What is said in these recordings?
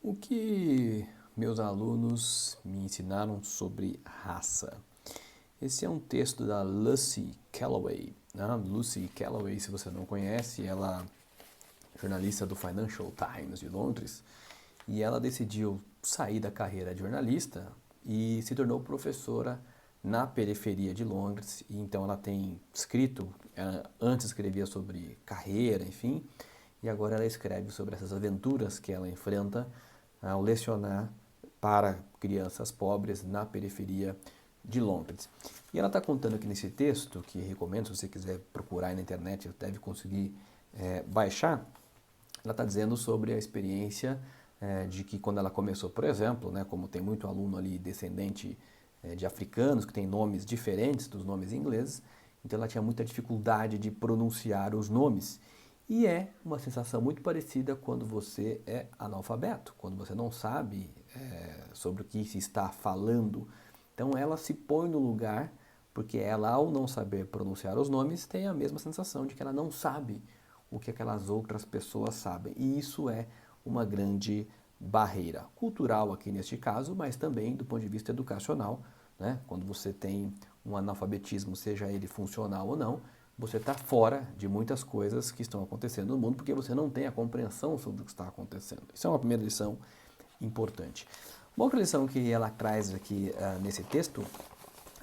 O que meus alunos me ensinaram sobre raça? Esse é um texto da Lucy Calloway. Né? Lucy Calloway, se você não conhece, ela é jornalista do Financial Times de Londres e ela decidiu sair da carreira de jornalista e se tornou professora na periferia de Londres. E então ela tem escrito, antes escrevia sobre carreira, enfim, e agora ela escreve sobre essas aventuras que ela enfrenta ao lecionar para crianças pobres na periferia de Londres. E ela está contando aqui nesse texto, que recomendo, se você quiser procurar aí na internet, deve conseguir baixar. Ela está dizendo sobre a experiência de que quando ela começou, por exemplo, né, como tem muito aluno ali descendente de africanos, que tem nomes diferentes dos nomes ingleses, então ela tinha muita dificuldade de pronunciar os nomes. E é uma sensação muito parecida quando você é analfabeto, quando você não sabe sobre o que se está falando. Então ela se põe no lugar, porque ela, ao não saber pronunciar os nomes, tem a mesma sensação de que ela não sabe o que aquelas outras pessoas sabem. E isso é uma grande barreira cultural aqui neste caso, mas também do ponto de vista educacional, né? Quando você tem um analfabetismo, seja ele funcional ou não, você está fora de muitas coisas que estão acontecendo no mundo porque você não tem a compreensão sobre o que está acontecendo. Isso é uma primeira lição importante. Uma outra lição que ela traz aqui nesse texto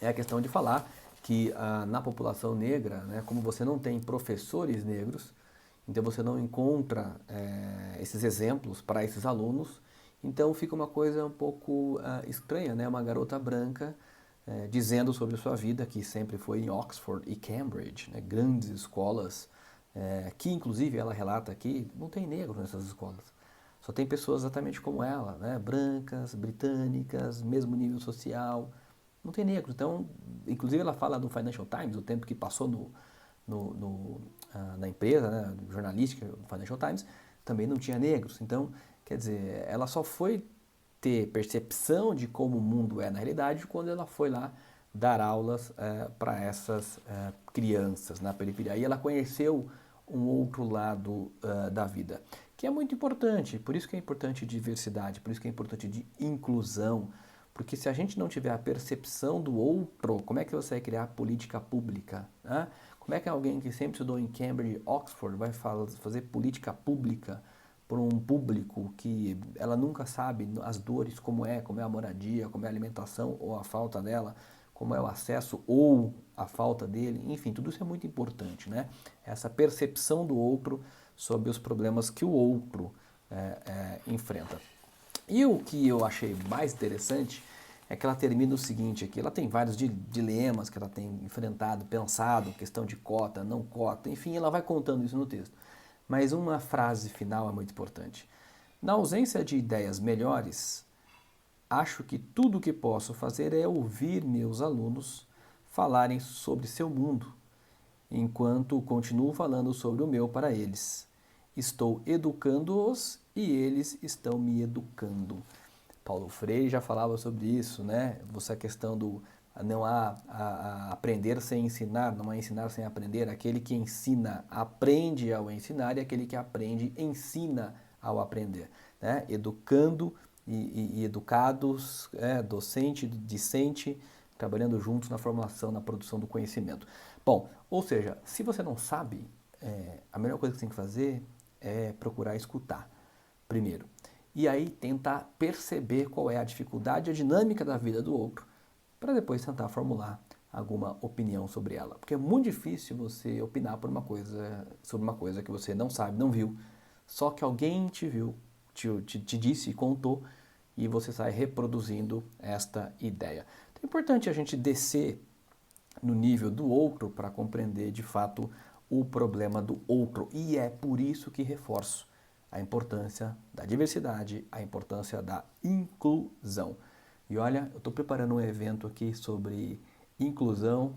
é a questão de falar que na população negra, né, como você não tem professores negros, então você não encontra esses exemplos para esses alunos, então fica uma coisa um pouco estranha, né? Uma garota branca dizendo sobre sua vida, que sempre foi em Oxford e Cambridge, né? Grandes escolas, que inclusive ela relata aqui, não tem negro nessas escolas. Só tem pessoas exatamente como ela, né? Brancas, britânicas, mesmo nível social, não tem negro. Então, inclusive ela fala do Financial Times, o tempo que passou na empresa, né, jornalística do Financial Times, também não tinha negros. Então, quer dizer, ela só foi ter percepção de como o mundo é na realidade quando ela foi lá dar aulas para essas crianças na periferia. Aí ela conheceu um outro lado da vida, que é muito importante. Por isso que é importante diversidade, por isso que é importante de inclusão, porque se a gente não tiver a percepção do outro, como é que você vai criar política pública? Né? Como é que alguém que sempre estudou em Cambridge e Oxford vai fazer política pública para um público que ela nunca sabe as dores, como é a moradia, como é a alimentação ou a falta dela, como é o acesso ou a falta dele, enfim, tudo isso é muito importante, né? Essa percepção do outro sobre os problemas que o outro enfrenta. E o que eu achei mais interessante é que ela termina o seguinte aqui, ela tem vários dilemas que ela tem enfrentado, pensado, questão de cota, não cota, enfim, ela vai contando isso no texto. Mas uma frase final é muito importante. Na ausência de ideias melhores, acho que tudo o que posso fazer é ouvir meus alunos falarem sobre seu mundo, enquanto continuo falando sobre o meu para eles. Estou educando-os e eles estão me educando. Paulo Freire já falava sobre isso, né? Essa questão do não há a aprender sem ensinar, não há ensinar sem aprender. Aquele que ensina aprende ao ensinar e aquele que aprende ensina ao aprender, né? Educando e educados, docente, discente, trabalhando juntos na formulação, na produção do conhecimento. Bom, ou seja, se você não sabe, a melhor coisa que você tem que fazer é procurar escutar, primeiro. E aí tentar perceber qual é a dificuldade, a dinâmica da vida do outro, para depois tentar formular alguma opinião sobre ela. Porque é muito difícil você opinar sobre uma coisa que você não sabe, não viu, só que alguém te viu, te disse, contou, e você sai reproduzindo esta ideia. Então é importante a gente descer no nível do outro para compreender de fato o problema do outro. E é por isso que reforço a importância da diversidade, a importância da inclusão. E olha, eu estou preparando um evento aqui sobre inclusão,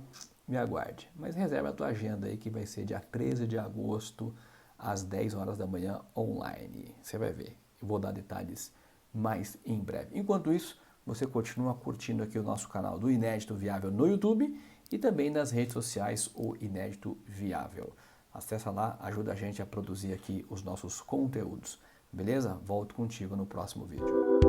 me aguarde. Mas reserva a tua agenda aí que vai ser dia 13 de agosto, às 10 horas da manhã, online. Você vai ver. Eu vou dar detalhes mais em breve. Enquanto isso, você continua curtindo aqui o nosso canal do Inédito Viável no YouTube e também nas redes sociais o Inédito Viável. Acesse lá, ajuda a gente a produzir aqui os nossos conteúdos. Beleza? Volto contigo no próximo vídeo.